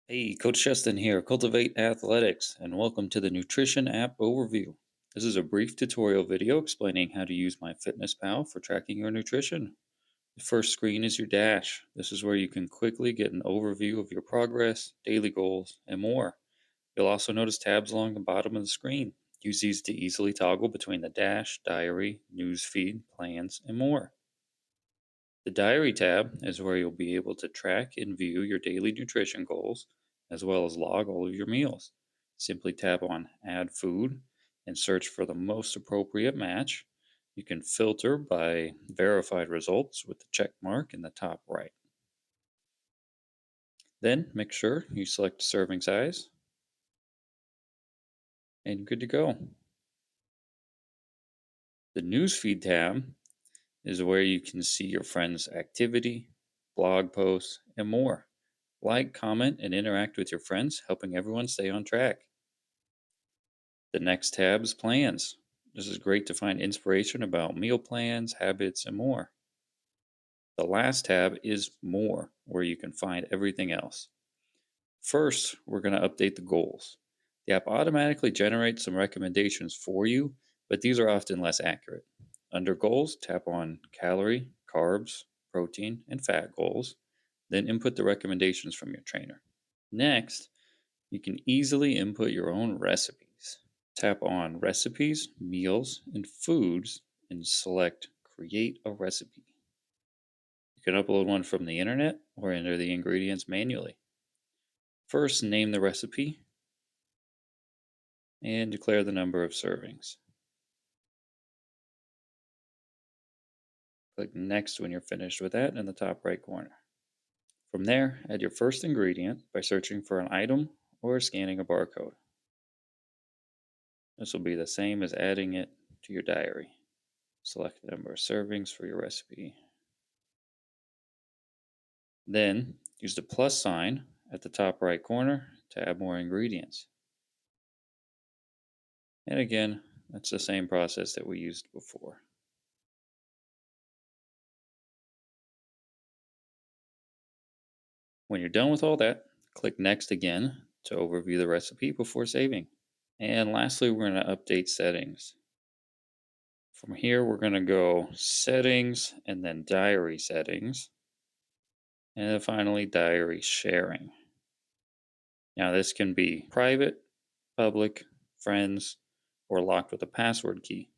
Hey, Coach Justin here, Cultivate Athletics, and welcome to the Nutrition App Overview. This is a brief tutorial video explaining how to use MyFitnessPal for tracking your nutrition. The first screen is your dash. This is where you can quickly get an overview of your progress, daily goals, and more. You'll also notice tabs along the bottom of the screen. Use these to easily toggle between the dash, diary, newsfeed, plans, and more. The Diary tab is where you'll be able to track and view your daily nutrition goals, as well as log all of your meals. Simply tap on Add Food and search for the most appropriate match. You can filter by verified results with the check mark in the top right. Then make sure you select serving size and you're good to go. The Newsfeed tab is where you can see your friends' activity, blog posts, and more. Like, comment, and interact with your friends, helping everyone stay on track. The next tab is plans. This is great to find inspiration about meal plans, habits, and more. The last tab is more, where you can find everything else. First, we're going to update the goals. The app automatically generates some recommendations for you, but these are often less accurate. Under goals, tap on calorie, carbs, protein, and fat goals, then input the recommendations from your trainer. Next, you can easily input your own recipes. Tap on Recipes, Meals, and Foods and select Create a Recipe. You can upload one from the internet or enter the ingredients manually. First, name the recipe and declare the number of servings. Click Next when you're finished with that in the top right corner. From there, add your first ingredient by searching for an item or scanning a barcode. This will be the same as adding it to your diary. Select the number of servings for your recipe. Then, use the plus sign at the top right corner to add more ingredients. And again, that's the same process that we used before. When you're done with all that, click Next again to overview the recipe before saving. And lastly, we're going to update settings. From here, we're going to go Settings and then Diary Settings. And then finally, Diary Sharing. Now, this can be private, public, friends, or locked with a password key.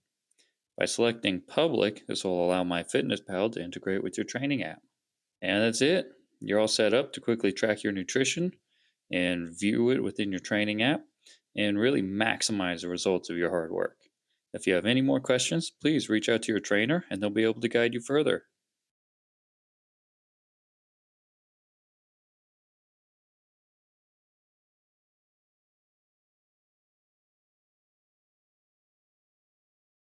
By selecting public, this will allow MyFitnessPal to integrate with your training app. And that's it. You're all set up to quickly track your nutrition and view it within your training app and really maximize the results of your hard work. If you have any more questions, please reach out to your trainer and they'll be able to guide you further.